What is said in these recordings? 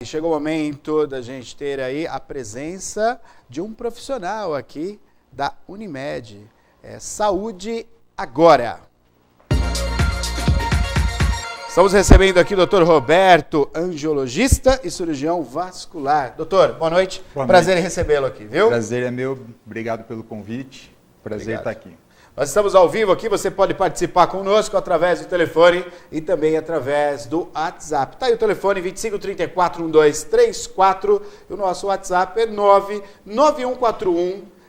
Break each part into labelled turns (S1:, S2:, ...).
S1: E chegou o momento da gente ter aí a presença de um profissional aqui da Unimed. Saúde Agora. Estamos recebendo aqui o Dr. Roberto, angiologista e cirurgião vascular. Doutor, boa noite. Prazer em recebê-lo aqui, viu?
S2: Prazer é meu. Obrigado pelo convite. Prazer estar aqui.
S1: Nós estamos ao vivo aqui, você pode participar conosco através do telefone e também através do WhatsApp. Está aí o telefone 2534-1234 e o nosso WhatsApp é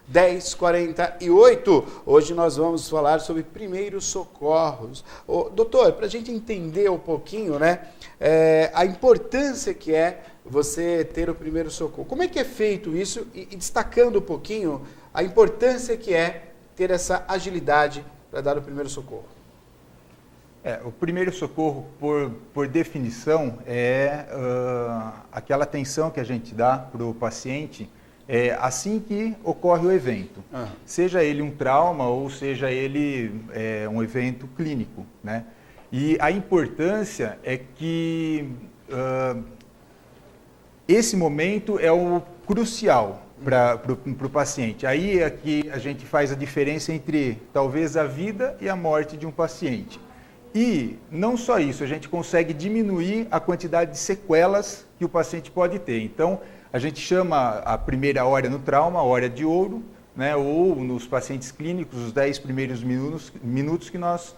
S1: 99141-1048. Hoje nós vamos falar sobre primeiros socorros. Doutor, para a gente entender um pouquinho, né, a importância que é você ter o primeiro socorro. Como é que é feito isso e destacando um pouquinho a importância que é ter essa agilidade para dar o primeiro socorro?
S2: O primeiro socorro, por definição, é aquela atenção que a gente dá para o paciente assim que ocorre o evento. Seja ele um trauma ou seja ele um evento clínico, né? E a importância é que esse momento é o crucial para o paciente. Aí é que a gente faz a diferença entre talvez a vida e a morte de um paciente. E não só isso, a gente consegue diminuir a quantidade de sequelas que o paciente pode ter. Então, a gente chama a primeira hora no trauma, a hora de ouro, né? Ou nos pacientes clínicos, os 10 primeiros minutos que nós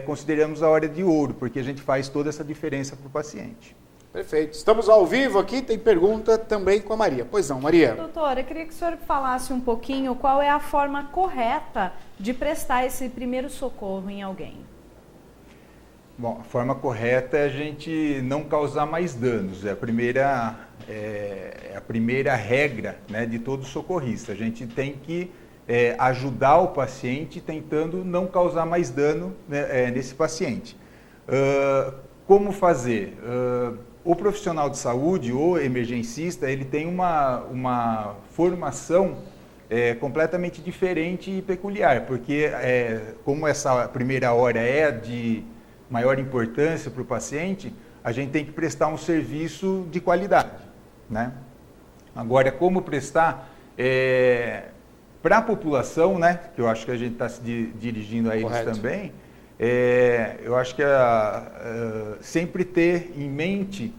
S2: consideramos a hora de ouro, porque a gente faz toda essa diferença para o paciente.
S1: Perfeito. Estamos ao vivo aqui, tem pergunta também com a Maria. Pois não, Maria.
S3: Doutora, eu queria que o senhor falasse um pouquinho qual é a forma correta de prestar esse primeiro socorro em alguém.
S2: Bom, a forma correta é a gente não causar mais danos. É a primeira regra, né, de todo socorrista. A gente tem que ajudar o paciente tentando não causar mais dano, né, nesse paciente. Como fazer? O profissional de saúde, o emergencista, ele tem uma formação completamente diferente e peculiar, porque como essa primeira hora é de maior importância para o paciente, a gente tem que prestar um serviço de qualidade, né? Agora, como prestar para a população, né, que eu acho que a gente está se dirigindo a eles também, eu acho que sempre ter em mente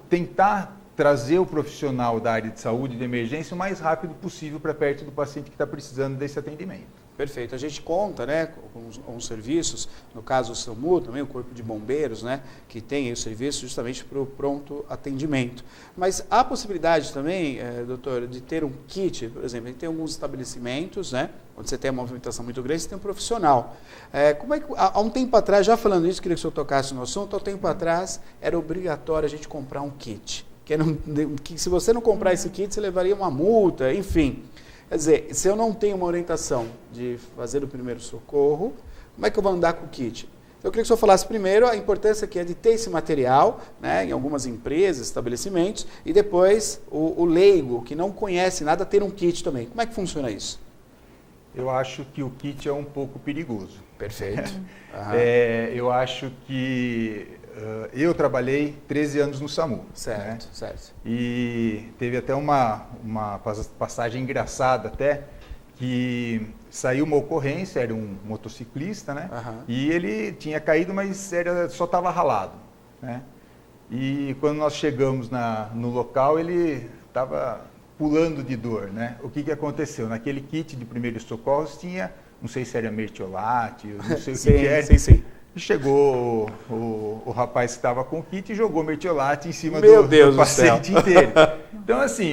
S2: tentar trazer o profissional da área de saúde de emergência o mais rápido possível para perto do paciente que está precisando desse atendimento.
S1: Perfeito. A gente conta, né, com os serviços, no caso o SAMU, também o Corpo de Bombeiros, né, que tem o serviço justamente para o pronto atendimento. Mas há possibilidade também, doutor, de ter um kit, por exemplo, tem alguns estabelecimentos, né, onde você tem uma movimentação muito grande, você tem um profissional. Como é que, há um tempo atrás, já falando isso, queria que o senhor tocasse no assunto, há um tempo atrás era obrigatório a gente comprar um kit. Que se você não comprar esse kit, você levaria uma multa, enfim. Quer dizer, se eu não tenho uma orientação de fazer o primeiro socorro, como é que eu vou andar com o kit? Eu queria que o senhor falasse primeiro a importância que é de ter esse material, né, em algumas empresas, estabelecimentos, e depois o leigo, que não conhece nada, ter um kit também. Como é que funciona isso?
S2: Eu acho que o kit é um pouco perigoso.
S1: Perfeito.
S2: Eu acho que eu trabalhei 13 anos no SAMU.
S1: Certo,
S2: né?
S1: certo.
S2: E teve até uma passagem engraçada até, que saiu uma ocorrência, era um motociclista, né? E ele tinha caído, mas só estava ralado, né? E quando nós chegamos no local, ele estava pulando de dor, né? O que aconteceu? Naquele kit de primeiros socorros tinha, não sei se era mertiolate, não sei o que era.
S1: Sim.
S2: E chegou o rapaz que estava com o kit e jogou mertiolate em cima do paciente inteiro. Então, assim,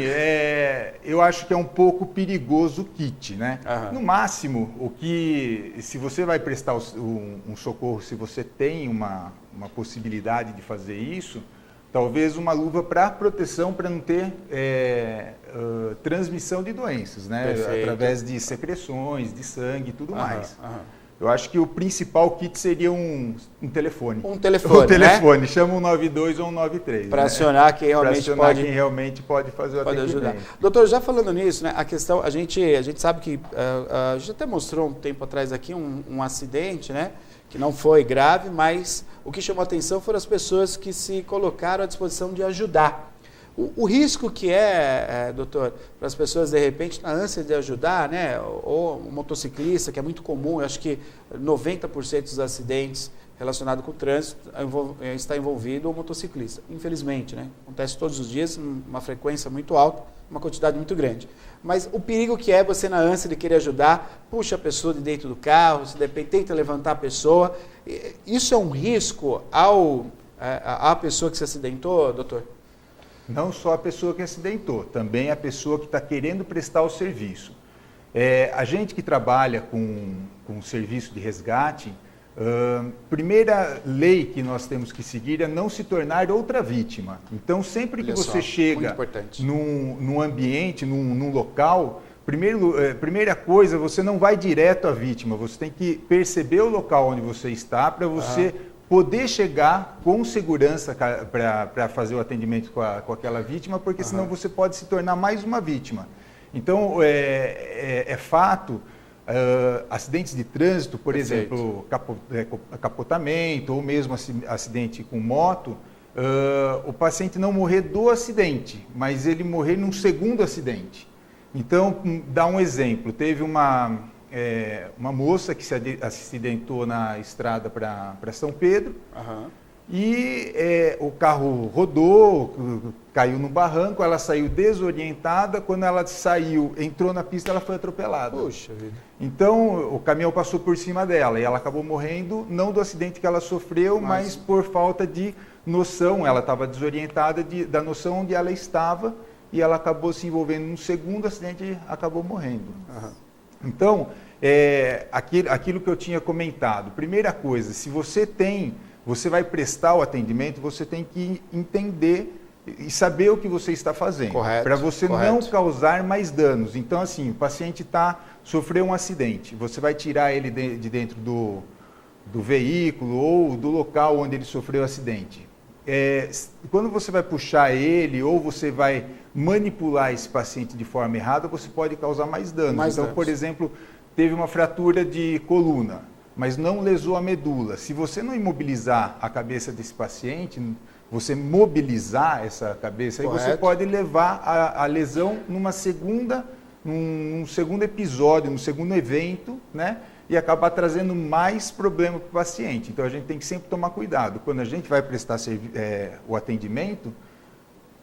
S2: eu acho que é um pouco perigoso o kit, né? No máximo, se você vai prestar um socorro, se você tem uma possibilidade de fazer isso, talvez uma luva para proteção, para não ter transmissão de doenças, né?
S1: Perfeito.
S2: Através de secreções, de sangue e tudo mais. Eu acho que o principal kit seria um telefone.
S1: Um telefone,
S2: né? Chama um 92 ou um 93.
S1: Para acionar quem
S2: realmente pode fazer o atendimento.
S1: Ajudar. Doutor, já falando nisso, né, a questão, a gente sabe que a gente até mostrou um tempo atrás aqui um acidente, né, que não foi grave, mas o que chamou a atenção foram as pessoas que se colocaram à disposição de ajudar. O risco que doutor, para as pessoas, de repente, na ânsia de ajudar, né, ou um motociclista, que é muito comum, eu acho que 90% dos acidentes relacionados com o trânsito está envolvido o motociclista. Infelizmente, né? Acontece todos os dias, uma frequência muito alta, uma quantidade muito grande. Mas o perigo que é você, na ânsia de querer ajudar, puxa a pessoa de dentro do carro, se de repente tenta levantar a pessoa. Isso é um risco à pessoa que se acidentou, doutor?
S2: Não só a pessoa que acidentou, também a pessoa que está querendo prestar o serviço. A gente que trabalha com serviço de resgate, primeira lei que nós temos que seguir é não se tornar outra vítima. Então, sempre que você chega num ambiente, num local, primeira coisa, você não vai direto à vítima, você tem que perceber o local onde você está para você poder chegar com segurança para fazer o atendimento com aquela vítima, porque senão você pode se tornar mais uma vítima. Então, é fato, acidentes de trânsito, por exemplo, capotamento ou mesmo acidente com moto, o paciente não morrer do acidente, mas ele morrer num segundo acidente. Então, dá um exemplo, teve uma moça que se acidentou na estrada para São Pedro e o carro rodou, caiu no barranco, ela saiu desorientada, quando ela saiu, entrou na pista, ela foi atropelada.
S1: Puxa vida.
S2: Então, o caminhão passou por cima dela e ela acabou morrendo, não do acidente que ela sofreu, mas por falta de noção, ela estava desorientada da noção onde ela estava e ela acabou se envolvendo num segundo acidente e acabou morrendo. Então, aquilo que eu tinha comentado, primeira coisa, se você vai prestar o atendimento, você tem que entender e saber o que você está fazendo, para você não causar mais danos. Então, assim, o paciente sofreu um acidente, você vai tirar ele de dentro do veículo ou do local onde ele sofreu o acidente. Quando você vai puxar ele ou você vai manipular esse paciente de forma errada, você pode causar mais danos. Por exemplo, teve uma fratura de coluna, mas não lesou a medula. Se você não imobilizar a cabeça desse paciente, você mobilizar essa cabeça, aí você pode levar a lesão num segundo episódio, num segundo evento, né? E acabar trazendo mais problema para o paciente. Então, a gente tem que sempre tomar cuidado. Quando a gente vai prestar o atendimento,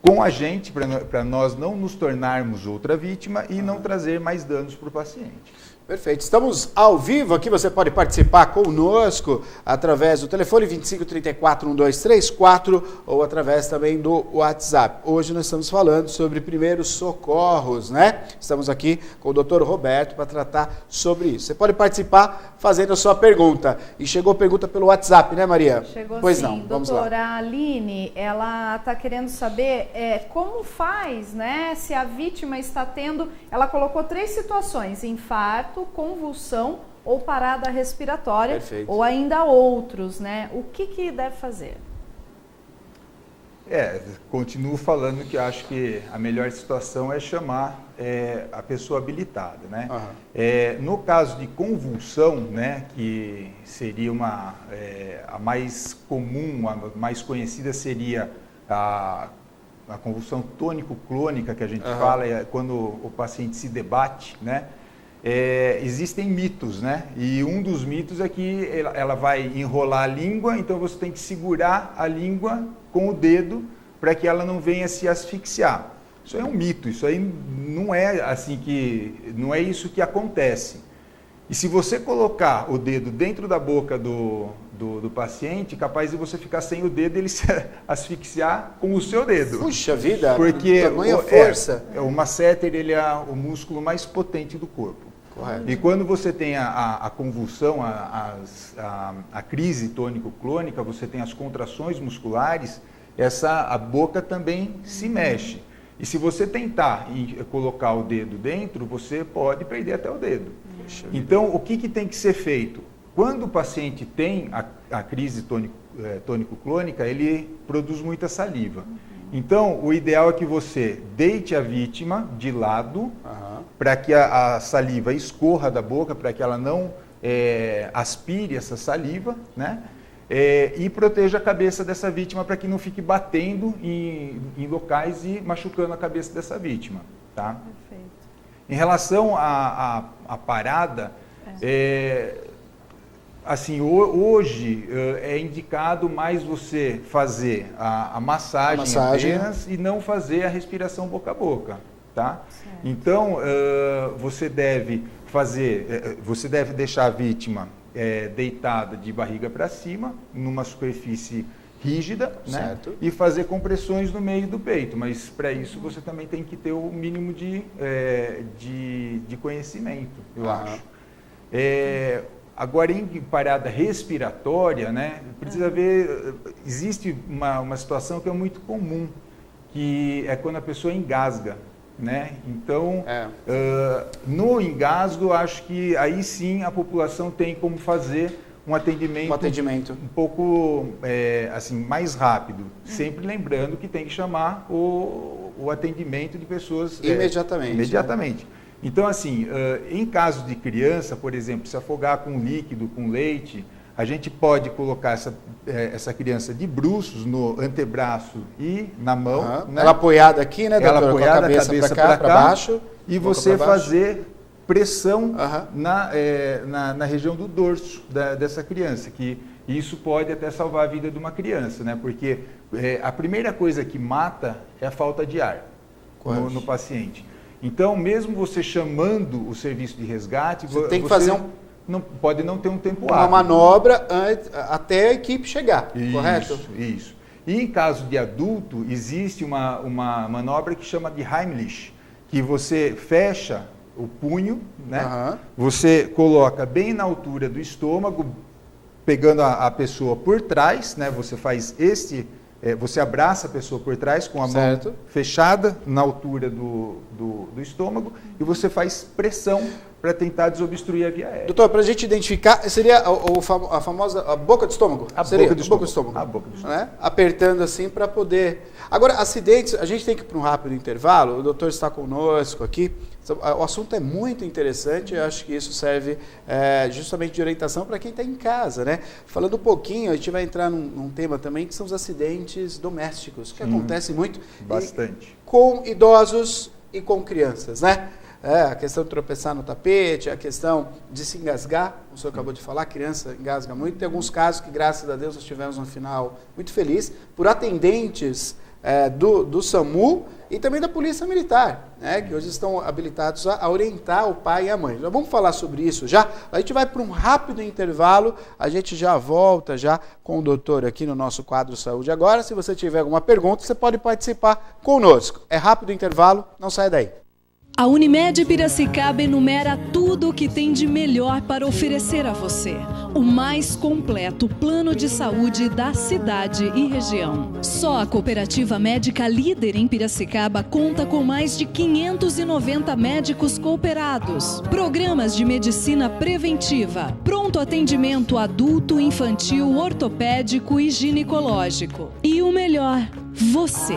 S2: com a gente, para nós não nos tornarmos outra vítima e não trazer mais danos para o paciente.
S1: Perfeito. Estamos ao vivo aqui, você pode participar conosco através do telefone 2534-1234 ou através também do WhatsApp. Hoje nós estamos falando sobre primeiros socorros, né? Estamos aqui com o Dr. Roberto para tratar sobre isso. Você pode participar fazendo a sua pergunta. E chegou pergunta pelo WhatsApp, né, Maria?
S3: Chegou
S1: pois
S3: sim.
S1: Não, vamos lá.
S3: Doutora Aline, ela está querendo saber como faz, né, se a vítima está tendo, ela colocou 3 situações, infarto, convulsão ou parada respiratória.
S1: Perfeito.
S3: Ou ainda outros, né? O que deve fazer?
S2: Continuo falando que acho que a melhor situação é chamar a pessoa habilitada, né? No caso de convulsão, né, que seria a mais comum, a mais conhecida seria a convulsão tônico-clônica, que a gente fala, quando o paciente se debate, né? Existem mitos, né? E um dos mitos é que ela vai enrolar a língua, então você tem que segurar a língua com o dedo para que ela não venha se asfixiar. Isso é um mito, isso aí não é não é isso que acontece. E se você colocar o dedo dentro da boca do paciente, capaz de você ficar sem o dedo e ele se asfixiar com o seu dedo.
S1: Puxa vida,
S2: porque
S1: tamanha força.
S2: O masseter, ele é o músculo mais potente do corpo.
S1: Correto.
S2: E quando você tem a convulsão, a crise tônico-clônica, você tem as contrações musculares, a boca também se mexe. E se você tentar colocar o dedo dentro, você pode perder até o dedo. Então, o que tem que ser feito? Quando o paciente tem a crise tônico-clônica, ele produz muita saliva. Então, o ideal é que você deite a vítima de lado, para que a saliva escorra da boca, para que ela não aspire essa saliva, né? E proteja a cabeça dessa vítima para que não fique batendo em locais e machucando a cabeça dessa vítima. Tá?
S3: Perfeito.
S2: Em relação à parada, assim, hoje é indicado mais você fazer a massagem apenas e não fazer a respiração boca a boca. Tá? Então, você deve deixar a vítima deitada de barriga para cima, numa superfície rígida, né? E fazer compressões no meio do peito, mas para isso você também tem que ter o mínimo de conhecimento, eu acho. Agora, em parada respiratória, né, precisa ver, existe uma situação que é muito comum, que é quando a pessoa engasga. Né? Então, no engasgo, acho que aí sim a população tem como fazer um atendimento um pouco assim, mais rápido, sempre lembrando que tem que chamar o atendimento de pessoas imediatamente. Né? Então, assim, em caso de criança, por exemplo, se afogar com líquido, com leite, a gente pode colocar essa criança de bruços no antebraço e na mão. Né?
S1: Ela apoiada aqui, né, doutor?
S2: Ela apoiada, a cabeça para cá,
S1: baixo.
S2: E você fazer pressão na região do dorso dessa criança, que isso pode até salvar a vida de uma criança, né? Porque a primeira coisa que mata é a falta de ar no paciente. Então, mesmo você chamando o serviço de resgate,
S1: você tem que fazer
S2: pode não ter um tempo hábil.
S1: Uma manobra até a equipe chegar, correto?
S2: Isso. E em caso de adulto, existe uma manobra que chama de Heimlich, que você fecha o punho, né? Você coloca bem na altura do estômago, pegando a pessoa por trás, né? Você faz você abraça a pessoa por trás com a mão fechada na altura do estômago e você faz pressão para tentar desobstruir a via aérea.
S1: Doutor, para a gente identificar, seria a famosa boca do estômago?
S2: A boca do estômago.
S1: Né? Apertando assim para poder... Agora, acidentes, a gente tem que ir para um rápido intervalo, o doutor está conosco aqui, o assunto é muito interessante, eu acho que isso serve justamente de orientação para quem está em casa, né? Falando um pouquinho, a gente vai entrar num tema também que são os acidentes domésticos, que acontecem muito.
S2: Bastante.
S1: Com idosos e com crianças, né? A questão de tropeçar no tapete, a questão de se engasgar, o senhor acabou de falar, a criança engasga muito. Tem alguns casos que, graças a Deus, nós tivemos um final muito feliz, por atendentes do SAMU e também da Polícia Militar, né, que hoje estão habilitados a orientar o pai e a mãe. Já vamos falar sobre isso já. A gente vai para um rápido intervalo, a gente já volta já com o doutor aqui no nosso quadro Saúde Agora. Se você tiver alguma pergunta, você pode participar conosco. É rápido intervalo, não sai daí.
S4: A Unimed Piracicaba enumera tudo o que tem de melhor para oferecer a você. O mais completo plano de saúde da cidade e região. Só a cooperativa médica líder em Piracicaba conta com mais de 590 médicos cooperados. Programas de medicina preventiva, pronto atendimento adulto, infantil, ortopédico e ginecológico. E o melhor, você.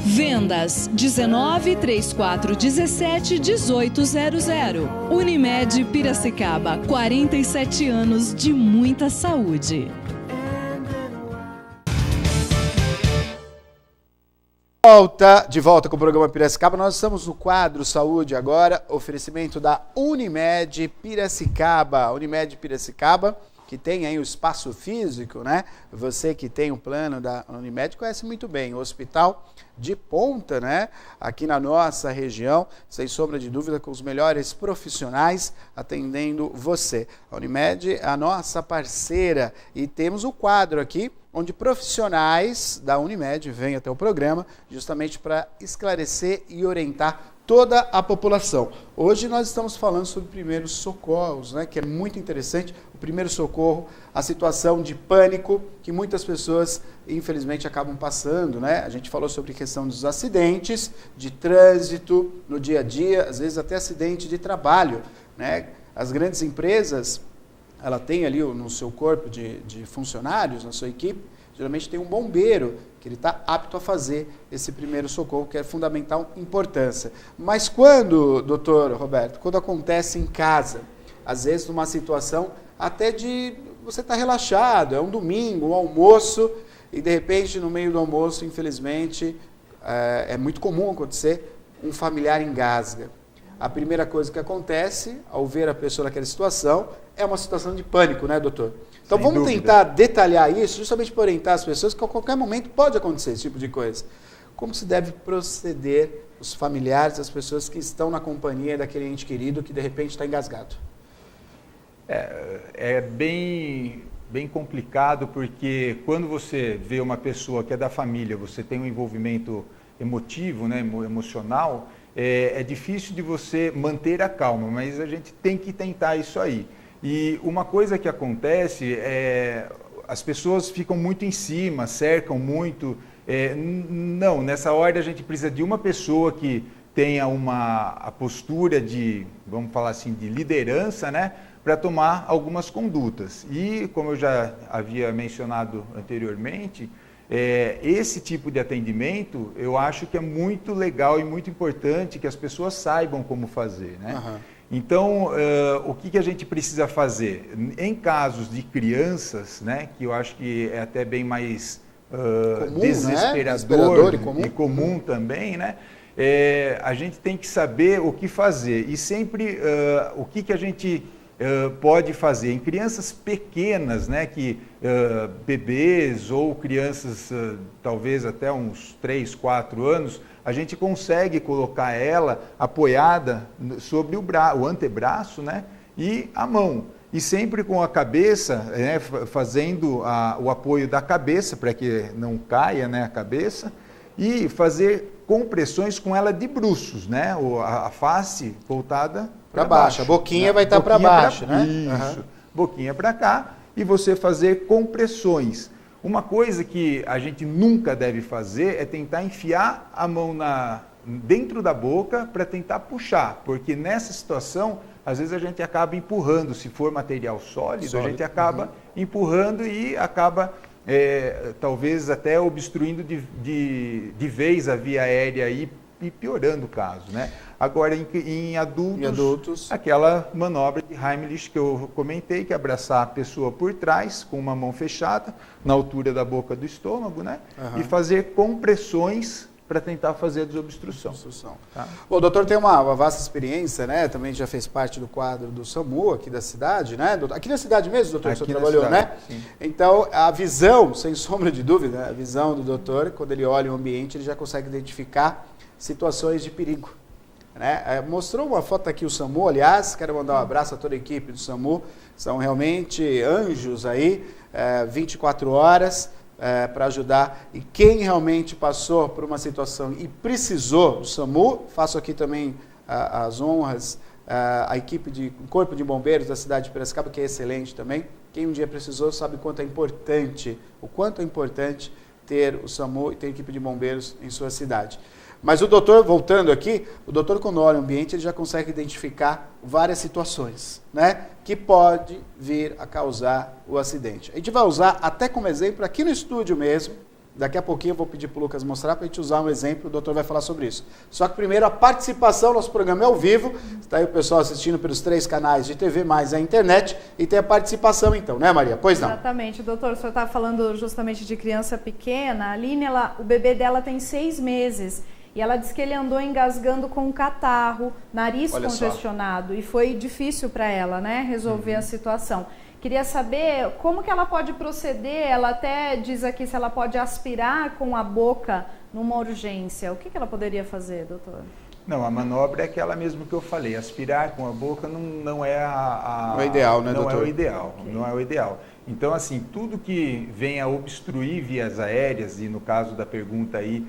S4: Vendas 19 34 17 1800. Unimed Piracicaba, 47 anos de muita saúde.
S1: De volta com o programa Piracicaba, nós estamos no quadro Saúde Agora, oferecimento da Unimed Piracicaba. Unimed Piracicaba, que tem aí o espaço físico, né? Você que tem um plano da Unimed conhece muito bem o hospital de ponta, né? Aqui na nossa região, sem sombra de dúvida, com os melhores profissionais atendendo você. A Unimed é a nossa parceira e temos o quadro aqui onde profissionais da Unimed vêm até o programa justamente para esclarecer e orientar toda a população. Hoje nós estamos falando sobre primeiros socorros, né, que é muito interessante. O primeiro socorro, a situação de pânico que muitas pessoas, infelizmente, acabam passando, né? A gente falou sobre a questão dos acidentes de trânsito no dia a dia, às vezes até acidente de trabalho, né? As grandes empresas, ela tem ali no seu corpo de funcionários, na sua equipe, geralmente tem um bombeiro que ele está apto a fazer esse primeiro socorro, que é fundamental importância. Mas quando, doutor Roberto, quando acontece em casa, às vezes numa situação até de você estar relaxado, é um domingo, um almoço, e de repente no meio do almoço, infelizmente, é muito comum acontecer, um familiar engasga. A primeira coisa que acontece, ao ver a pessoa naquela situação, é uma situação de pânico, né, doutor? Então
S2: Sem
S1: vamos
S2: dúvida.
S1: tentar detalhar isso, justamente para orientar as pessoas que a qualquer momento pode acontecer esse tipo de coisa. Como se deve proceder os familiares, as pessoas que estão na companhia daquele ente querido que de repente está engasgado?
S2: É bem complicado, porque quando você vê uma pessoa que é da família, você tem um envolvimento emotivo, né, emocional, é difícil de você manter a calma, mas a gente tem que tentar isso aí. E uma coisa que acontece as pessoas ficam muito em cima, cercam muito. Não, nessa hora a gente precisa de uma pessoa que tenha a postura de, vamos falar assim, de liderança, né, para tomar algumas condutas. E, como eu já havia mencionado anteriormente, esse tipo de atendimento, eu acho que é muito legal e muito importante que as pessoas saibam como fazer, né? Uhum. Então, o que a gente precisa fazer? Em casos de crianças, né, que eu acho que é até bem mais
S1: comum,
S2: desesperador,
S1: né?
S2: e comum também, né? A gente tem que saber o que fazer e sempre o que a gente pode fazer. Em crianças pequenas, né, bebês ou crianças talvez até uns 3, 4 anos, a gente consegue colocar ela apoiada sobre o antebraço, né, e a mão. E sempre com a cabeça, né, fazendo o apoio da cabeça para que não caia, né, a cabeça, e fazer compressões com ela de bruços, né, a face voltada para baixo.
S1: A boquinha, né, vai estar para baixo, né?
S2: Isso, boquinha para cá, e você fazer compressões. Uma coisa que a gente nunca deve fazer é tentar enfiar a mão dentro da boca para tentar puxar, porque nessa situação, às vezes a gente acaba empurrando, se for material sólido, a gente acaba empurrando e acaba talvez até obstruindo de vez a via aérea e piorando o caso, né? Agora, em adultos, aquela manobra de Heimlich que eu comentei, que é abraçar a pessoa por trás, com uma mão fechada, na altura da boca do estômago, né? E fazer compressões para tentar fazer a desobstrução.
S1: Tá? O doutor tem uma vasta experiência, né? Também já fez parte do quadro do SAMU aqui da cidade, né? Aqui na cidade mesmo, doutor, o senhor trabalhou, né? Sim. Então, a visão, sem sombra de dúvida, a visão do doutor, quando ele olha o ambiente, ele já consegue identificar situações de perigo. Né? Mostrou uma foto aqui o SAMU, aliás, quero mandar um abraço a toda a equipe do SAMU, são realmente anjos aí, 24 horas para ajudar, e quem realmente passou por uma situação e precisou do SAMU, faço aqui também as honras, a equipe o Corpo de Bombeiros da cidade de Piracicaba, que é excelente também, quem um dia precisou sabe o quanto é importante ter o SAMU e ter a equipe de bombeiros em sua cidade. Mas o doutor, voltando aqui, o doutor quando olha o ambiente, ele já consegue identificar várias situações, né, que pode vir a causar o acidente. A gente vai usar até como exemplo aqui no estúdio mesmo, daqui a pouquinho eu vou pedir para o Lucas mostrar para a gente usar um exemplo, o doutor vai falar sobre isso. Só que primeiro a participação, nosso programa é ao vivo, está aí o pessoal assistindo pelos 3 canais de TV, mais a internet, e tem a participação então, né, Maria? Pois não?
S3: Exatamente, doutor, o senhor está falando justamente de criança pequena, a Aline, o bebê dela tem 6 meses, e ela disse que ele andou engasgando com catarro, nariz congestionado, e foi difícil para ela, né, resolver a situação. Queria saber como que ela pode proceder, ela até diz aqui se ela pode aspirar com a boca numa urgência. O que ela poderia fazer, doutor?
S2: Não, a manobra é aquela mesmo que eu falei, aspirar com a boca não é
S1: não é ideal, né,
S2: doutor?
S1: Não é o
S2: ideal, okay. Não é o ideal. Então, assim, tudo que venha a obstruir vias aéreas, e no caso da pergunta aí,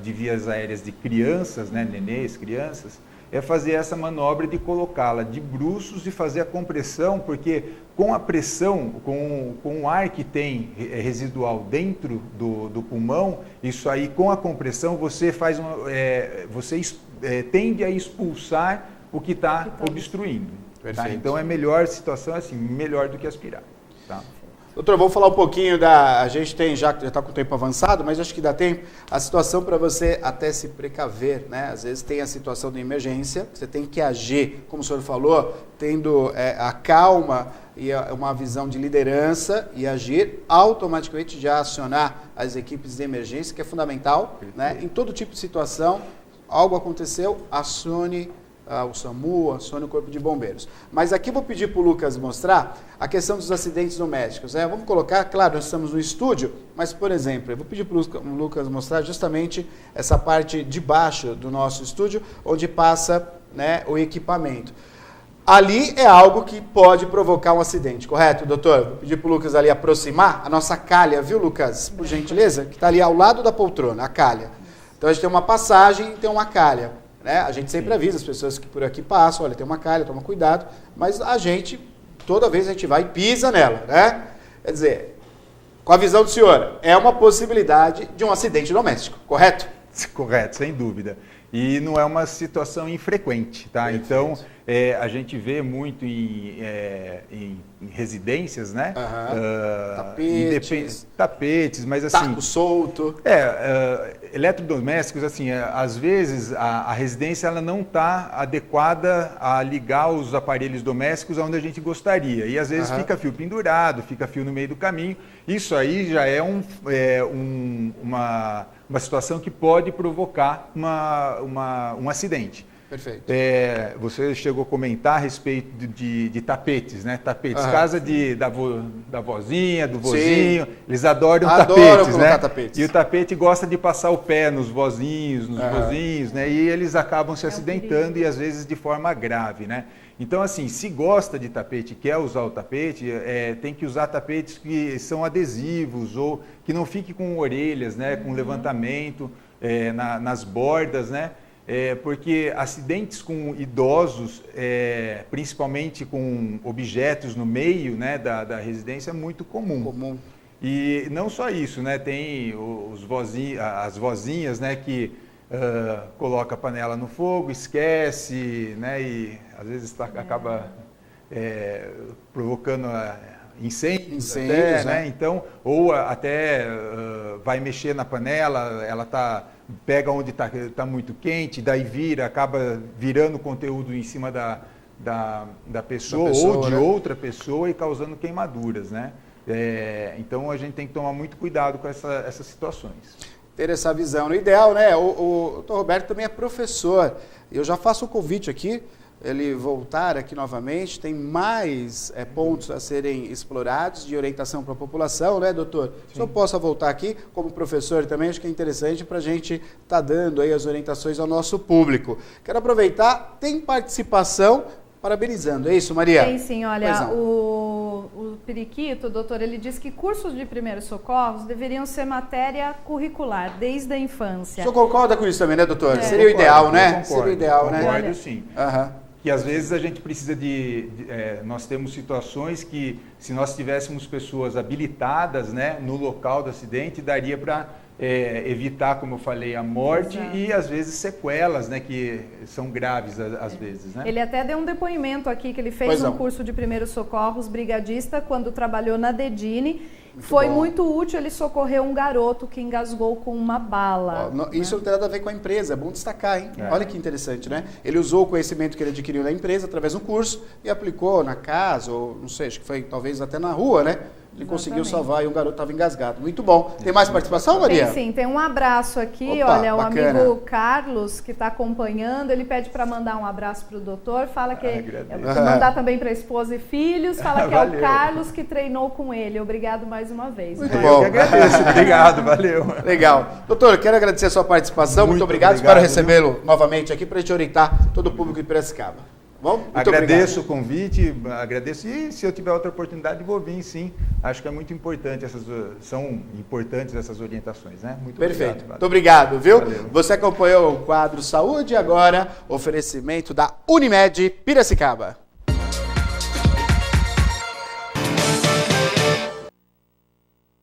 S2: de vias aéreas de crianças, né, nenês, crianças, é fazer essa manobra de colocá-la de bruços e fazer a compressão, porque com a pressão, com o ar que tem residual dentro do pulmão, isso aí com a compressão você tende a expulsar o que está obstruindo. Tá? Então é melhor, a situação é assim, melhor do que aspirar. Tá?
S1: Doutor, vamos falar um pouquinho a gente tem, já está com o tempo avançado, mas acho que dá tempo, a situação para você até se precaver, né? Às vezes tem a situação de emergência, você tem que agir, como o senhor falou, tendo a calma e uma visão de liderança e agir, automaticamente já acionar as equipes de emergência, que é fundamental, né? Em todo tipo de situação, algo aconteceu, acione o SAMU, acione o Corpo de Bombeiros. Mas aqui eu vou pedir para o Lucas mostrar a questão dos acidentes domésticos. Vamos colocar, claro, nós estamos no estúdio, mas, por exemplo, eu vou pedir para o Lucas mostrar justamente essa parte de baixo do nosso estúdio, onde passa, né, o equipamento. Ali é algo que pode provocar um acidente, correto, doutor? Vou pedir para o Lucas ali aproximar a nossa calha, viu, Lucas? Por gentileza, que está ali ao lado da poltrona, a calha. Então, a gente tem uma passagem e tem uma calha. Né? A gente sempre avisa as pessoas que por aqui passam, olha, tem uma calha, toma cuidado, mas a gente, toda vez a gente vai e pisa nela, né? Quer dizer, com a visão do senhor, é uma possibilidade de um acidente doméstico, correto?
S2: Correto, sem dúvida. E não é uma situação infrequente, tá? Perfeito. Então, a gente vê muito em residências, né? Tapetes, mas assim...
S1: Taco solto.
S2: Eletrodomésticos, assim, às vezes a residência ela não está adequada a ligar os aparelhos domésticos onde a gente gostaria. E às vezes fica fio pendurado, fica fio no meio do caminho. Isso aí já é uma situação que pode provocar um acidente.
S1: Perfeito.
S2: Você chegou a comentar a respeito de tapetes, né? Tapetes, casa da vozinha, do vozinho, eles adoram tapetes, né?
S1: Tapetes.
S2: E o tapete gosta de passar o pé nos vozinhos, vozinhos, né? E eles acabam se acidentando e às vezes de forma grave, né? Então, assim, se gosta de tapete, quer usar o tapete, tem que usar tapetes que são adesivos ou que não fique com orelhas, né? Com levantamento nas bordas, né? Porque acidentes com idosos, principalmente com objetos no meio, né, da residência, é muito comum. E não só isso, né? Tem as vozinhas, né, que coloca a panela no fogo, esquece, né, e às vezes acaba provocando incêndios até, né? Então, ou até vai mexer na panela, ela pega onde está muito quente, daí acaba virando conteúdo em cima da pessoa ou de, né, outra pessoa e causando queimaduras, né? Então a gente tem que tomar muito cuidado com essas situações.
S1: Ter essa visão. No ideal, né? O Dr. Roberto também é professor. Eu já faço o convite aqui, ele voltar aqui novamente, tem mais pontos a serem explorados de orientação para a população, né, doutor? Se eu possa voltar aqui, como professor também, acho que é interessante para a gente estar dando aí as orientações ao nosso público. Quero aproveitar, tem participação, parabenizando, é isso, Maria?
S3: Tem sim, olha, o Periquito, doutor, ele diz que cursos de primeiros socorros deveriam ser matéria curricular, desde a infância.
S1: O senhor concorda com isso também, né, doutor? Seria o ideal, né?
S2: Seria o
S1: ideal, né?
S2: Concordo, sim. Que às vezes a gente precisa nós temos situações que, se nós tivéssemos pessoas habilitadas, né, no local do acidente, daria para evitar, como eu falei, a morte. Exato. E às vezes sequelas, né, que são graves às vezes, né?
S3: Ele até deu um depoimento aqui que ele fez um curso de primeiros socorros brigadista quando trabalhou na Dedini. Foi muito útil, ele socorreu um garoto que engasgou com uma bala.
S1: Isso não tem nada a ver com a empresa, é bom destacar, hein? Olha que interessante, né? Ele usou o conhecimento que ele adquiriu na empresa através de um curso e aplicou na casa, ou não sei, acho que foi talvez até na rua, né? Ele conseguiu salvar e o garoto estava engasgado. Muito bom. Tem mais participação, Maria?
S3: Tem sim, tem um abraço aqui.
S1: Opa,
S3: olha, o
S1: bacana.
S3: amigo Carlos, que está acompanhando, ele pede para mandar um abraço para o doutor, fala que mandar também para a esposa e filhos, fala que é o Carlos que treinou com ele. Obrigado mais uma vez.
S1: Muito bom.
S2: Eu que agradeço. Obrigado, valeu.
S1: Legal. Doutor, quero agradecer a sua participação. Muito obrigado. Espero recebê-lo novamente aqui para a gente orientar todo o público de Piracicaba. Bom,
S2: agradeço o convite, agradeço, e se eu tiver outra oportunidade vou vir, sim. Acho que é muito importante, são importantes essas orientações, né? Muito
S1: perfeito.
S2: Obrigado,
S1: muito obrigado, viu?
S2: Valeu.
S1: Você acompanhou o quadro Saúde, agora oferecimento da Unimed Piracicaba.